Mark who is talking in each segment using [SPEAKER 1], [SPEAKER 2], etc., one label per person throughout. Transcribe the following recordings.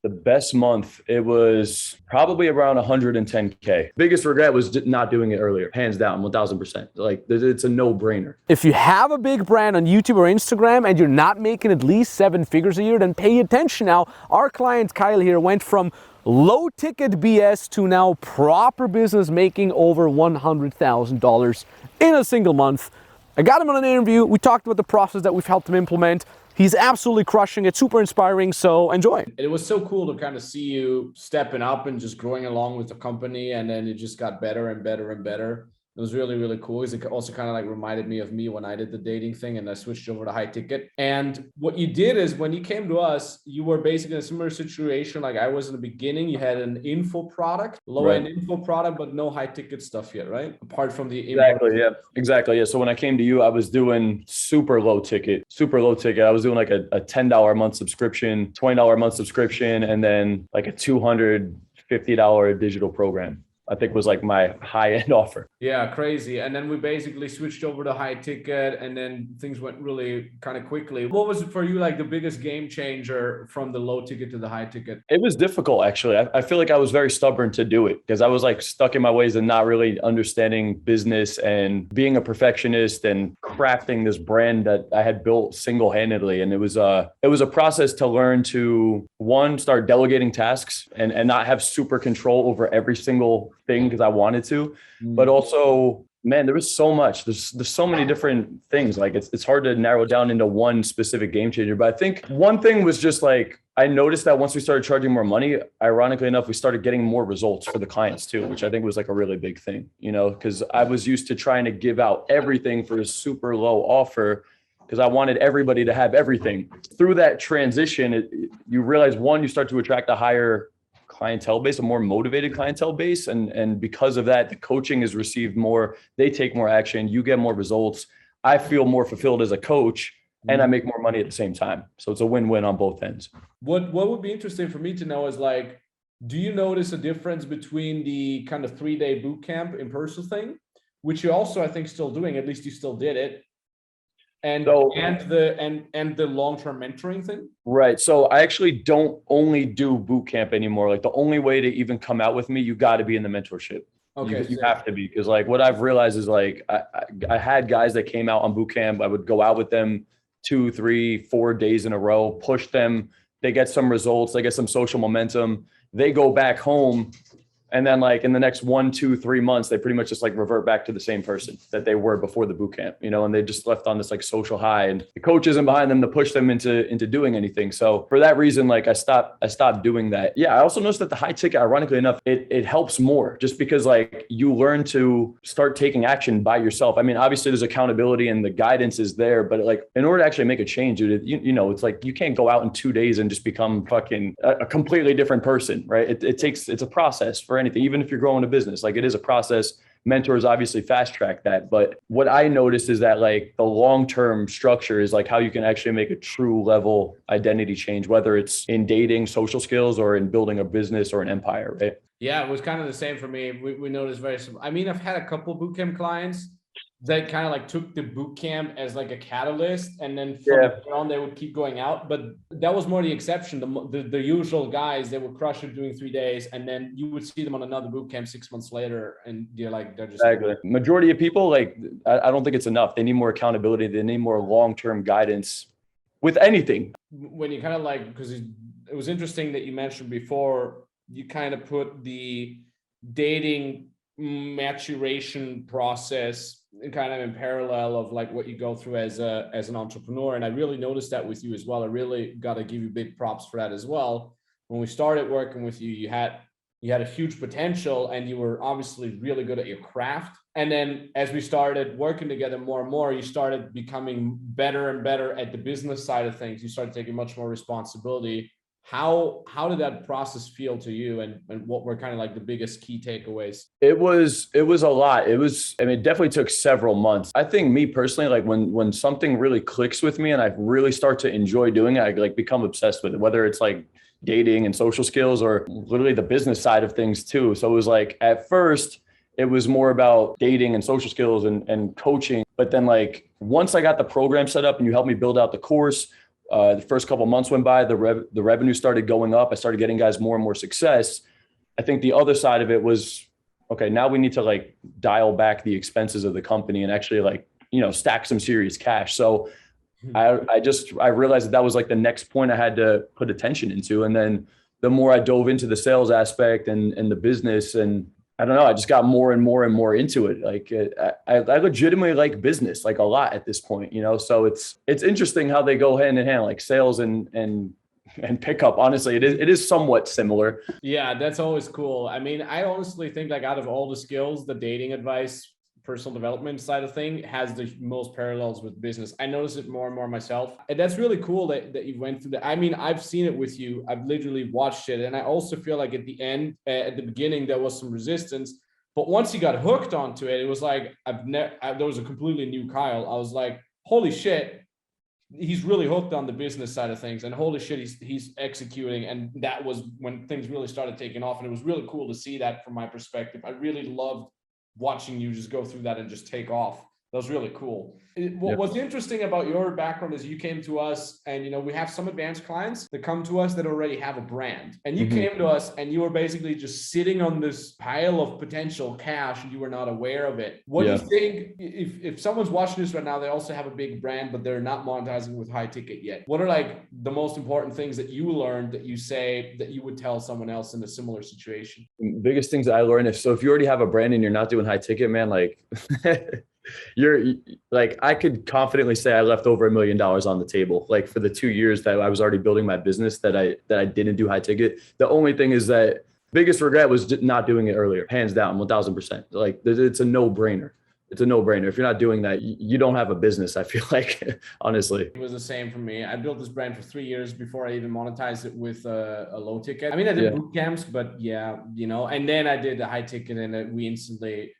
[SPEAKER 1] The best month, it was probably around 110K. Biggest regret was not doing it earlier, hands down, 1000%. Like it's a no brainer.
[SPEAKER 2] If you have a big brand on YouTube or Instagram and you're not making at least 7 figures a year, then pay attention now. Our client Kyle here went from low ticket BS to now proper business, making over $100,000 in a single month. I got him on an interview. We talked about the process that we've helped him implement. He's absolutely crushing it, super inspiring, so enjoy.
[SPEAKER 3] It was so cool to kind of see you stepping up and just growing along with the company, and then it just got better and better and better. It was really, really cool because it also kind of like reminded me of me when I did the dating thing and I switched over to high ticket. And what you did is when you came to us, you were basically in a similar situation like I was in the beginning. You had an info product, low-end info product, but no high ticket stuff yet, right? Apart from the
[SPEAKER 1] Exactly. Yeah. So when I came to you, I was doing super low ticket. I was doing like a $10 a month subscription, $20 a month subscription, and then like a $250 digital program, I think was like my high end offer.
[SPEAKER 3] Yeah, crazy. And then we basically switched over to high ticket, and then things went really kind of quickly. What was for you like the biggest game changer from the low ticket to the high ticket?
[SPEAKER 1] It was difficult, actually. I feel like I was very stubborn to do it because I was like stuck in my ways and not really understanding business and being a perfectionist and crafting this brand that I had built single-handedly. And it was a process to learn to, one, start delegating tasks and not have super control over every single thing because I wanted to, but also, man, there was so much. There's so many different things. Like it's hard to narrow down into one specific game changer. But I think one thing was just like I noticed that once we started charging more money, ironically enough, we started getting more results for the clients too, which I think was like a really big thing, because I was used to trying to give out everything for a super low offer because I wanted everybody to have everything. Through that transition, you realize, one, you start to attract a higher clientele base, a more motivated clientele base. And because of that, the coaching is received more, they take more action, you get more results. I feel more fulfilled as a coach and I make more money at the same time. So it's a win-win on both ends.
[SPEAKER 3] What would be interesting for me to know is like, do you notice a difference between the kind of 3-day boot camp in-person thing, which you also, I think, still doing, at least you still did it, and the long-term mentoring thing?
[SPEAKER 1] Right. So I actually don't only do boot camp anymore. Like the only way to even come out with me, you got to be in the mentorship. Okay. You have to be, because like what I've realized is like I had guys that came out on boot camp. I would go out with them 2, 3, 4 days in a row, push them. They get some results. They get some social momentum. They go back home. And then like in the next 1, 2, 3 months, they pretty much just like revert back to the same person that they were before the boot camp, and they just left on this like social high, and the coach isn't behind them to push them into doing anything. So for that reason, like I stopped doing that. Yeah. I also noticed that the high ticket, ironically enough, it helps more just because like you learn to start taking action by yourself. I mean, obviously there's accountability and the guidance is there, but like in order to actually make a change, it's like you can't go out in 2 days and just become fucking a completely different person, right? It's a process for anything, even if you're growing a business. Like it is a process. Mentors obviously fast track that. But what I noticed is that like the long-term structure is like how you can actually make a true level identity change, whether it's in dating, social skills, or in building a business or an empire, right?
[SPEAKER 3] Yeah, it was kind of the same for me. We noticed very simple. I mean, I've had a couple of bootcamp clients that kind of like took the boot camp as like a catalyst, and then from there on they would keep going out. But that was more the exception. The usual guys, they would crush it doing 3 days, and then you would see them on another boot camp 6 months later, and they're just
[SPEAKER 1] exactly. Majority of people, like I don't think it's enough. They need more accountability. They need more long-term guidance with anything.
[SPEAKER 3] When you kind of like, because it was interesting that you mentioned before, you kind of put the dating maturation process kind of in parallel of like what you go through as an entrepreneur. And I really noticed that with you as well. I really got to give you big props for that as well. When we started working with you, you had a huge potential and you were obviously really good at your craft. And then as we started working together more and more, you started becoming better and better at the business side of things. You started taking much more responsibility. How did that process feel to you, and what were kind of like the biggest key takeaways?
[SPEAKER 1] It was a lot. It definitely took several months. I think me personally, like when something really clicks with me and I really start to enjoy doing it, I like become obsessed with it, whether it's like dating and social skills or literally the business side of things too. So it was like, at first it was more about dating and social skills and coaching. But then like, once I got the program set up and you helped me build out the course, The first couple of months went by, the revenue started going up. I started getting guys more and more success. I think the other side of it was, okay, now we need to like dial back the expenses of the company and actually like, stack some serious cash. So I realized that was like the next point I had to put attention into. And then the more I dove into the sales aspect and the business, and I don't know, I just got more and more and more into it. Like I legitimately like business like a lot at this point, so it's interesting how they go hand in hand, like sales and pickup. Honestly, it is somewhat similar.
[SPEAKER 3] Yeah, that's always cool. I mean, I honestly think like out of all the skills, the dating advice, personal development side of thing has the most parallels with business. I notice it more and more myself. And that's really cool that you went through that. I mean, I've seen it with you. I've literally watched it. And I also feel like at the beginning, there was some resistance. But once you got hooked onto it, it was like, there was a completely new Kyle. I was like, holy shit, he's really hooked on the business side of things. And holy shit, he's executing. And that was when things really started taking off. And it was really cool to see that from my perspective. I really loved watching you just go through that and just take off. That was really cool. What's interesting about your background is you came to us and, we have some advanced clients that come to us that already have a brand. And you came to us and you were basically just sitting on this pile of potential cash and you were not aware of it. What do you think if someone's watching this right now, they also have a big brand, but they're not monetizing with high ticket yet? What are like the most important things that you learned that you say that you would tell someone else in a similar situation?
[SPEAKER 1] Biggest things that I learned, if you already have a brand and you're not doing high ticket, man, like you're like, I could confidently say I left over $1 million on the table, like for the 2 years that I was already building my business that I didn't do high ticket. The only thing is that biggest regret was not doing it earlier, hands down, 1000%. Like it's a no brainer. It's a no brainer. If you're not doing that, you don't have a business. I feel like, honestly.
[SPEAKER 3] It was the same for me. I built this brand for 3 years before I even monetized it with a low ticket. I mean, I did boot camps, but and then I did the high ticket and we instantly,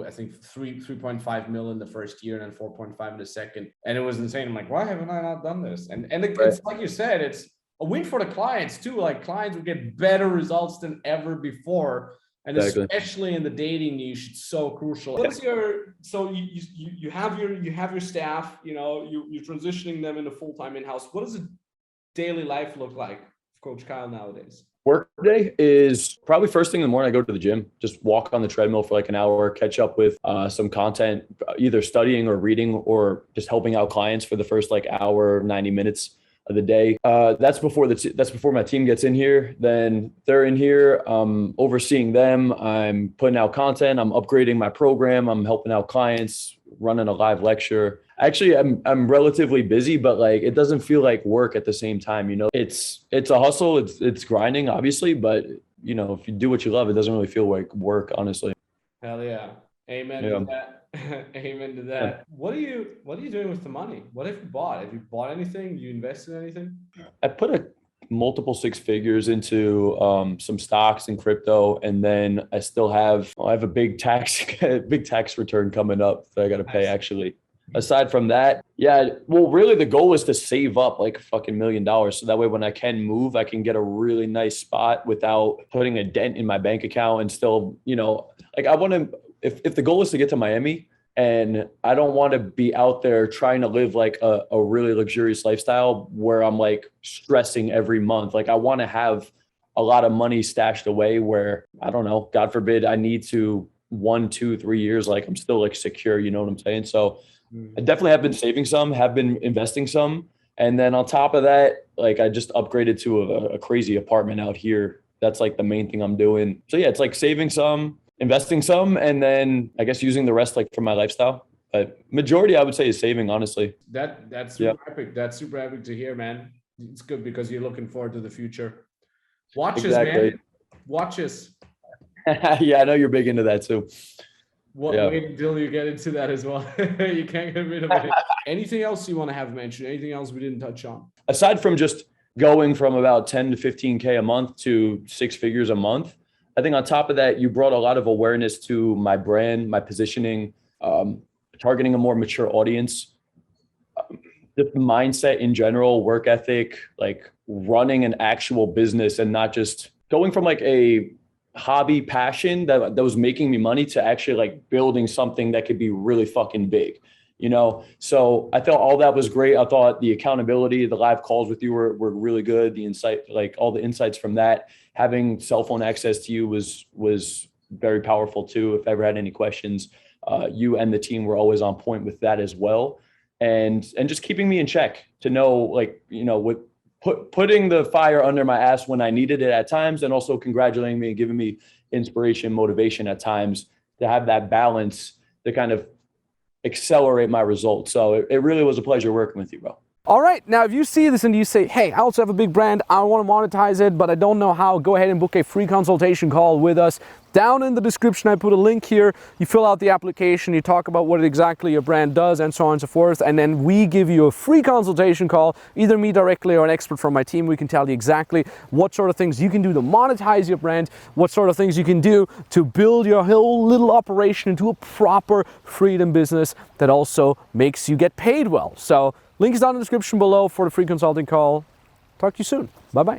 [SPEAKER 3] I think 3.5 mil in the first year and then 4.5 in the second. And it was insane. I'm like, why haven't I not done this? And it's like you said, it's a win for the clients too. Like clients will get better results than ever before. And especially in the dating niche, it's so crucial. What's so you have your staff, you're transitioning them into full-time in-house. What does a daily life look like for Coach Kyle nowadays?
[SPEAKER 1] Work day is probably first thing in the morning. I go to the gym, just walk on the treadmill for like an hour, catch up with some content, either studying or reading or just helping out clients for the first like hour, 90 minutes of the day. That's before my team gets in here. Then they're in here, overseeing them. I'm putting out content. I'm upgrading my program. I'm helping out clients, running a live lecture. Actually, I'm relatively busy, but like it doesn't feel like work at the same time. It's a hustle. It's grinding, obviously, but if you do what you love, it doesn't really feel like work, honestly.
[SPEAKER 3] Hell yeah. Amen to that. Amen to that. Yeah. What are you doing with the money? What have you bought? Have you bought anything? You invested in anything?
[SPEAKER 1] I put multiple six figures into some stocks and crypto, and then I have a big tax return coming up that I got to pay actually. Aside from that, really the goal is to save up like fucking $1 million. So that way when I can move, I can get a really nice spot without putting a dent in my bank account and still, like I want to, if the goal is to get to Miami and I don't want to be out there trying to live like a really luxurious lifestyle where I'm like stressing every month. Like I want to have a lot of money stashed away where, I don't know, God forbid I need to 1, 2, 3 years, like I'm still like secure, you know what I'm saying? So I definitely have been saving some, have been investing some. And then on top of that, like I just upgraded to a crazy apartment out here. That's like the main thing I'm doing. So yeah, it's like saving some, investing some, and then I guess using the rest like for my lifestyle. But majority I would say is saving, honestly.
[SPEAKER 3] That's super epic. That's super epic to hear, man. It's good because you're looking forward to the future. Watches, man. Watches.
[SPEAKER 1] Yeah, I know you're big into that too.
[SPEAKER 3] Wait until you get into that as well. You can't get rid of it. Anything else you want to have mentioned? Anything else we didn't touch on?
[SPEAKER 1] Aside from just going from about 10 to 15K a month to 6 figures a month, I think on top of that, you brought a lot of awareness to my brand, my positioning, targeting a more mature audience, the mindset in general, work ethic, like running an actual business and not just going from like a hobby passion that was making me money to actually like building something that could be really fucking big. you know? So I thought all that was great. I thought the accountability, the live calls with you were really good. The insight, like all the insights from that, having cell phone access to you was very powerful too. If I ever had any questions, you and the team were always on point with that as well. And just keeping me in check to know, like, you know, with putting the fire under my ass when I needed it at times, and also congratulating me and giving me inspiration, motivation at times, to have that balance to kind of accelerate my results. So it really was a pleasure working with you, bro.
[SPEAKER 2] All right, now if you see this and you say, hey, I also have a big brand, I want to monetize it, but I don't know how, go ahead and book a free consultation call with us. Down in the description, I put a link here. You fill out the application, you talk about what exactly your brand does, and so on and so forth, and then we give you a free consultation call, either me directly or an expert from my team. We can tell you exactly what sort of things you can do to monetize your brand, what sort of things you can do to build your whole little operation into a proper freedom business that also makes you get paid well. So link is down in the description below for the free consulting call. Talk to you soon. Bye-bye.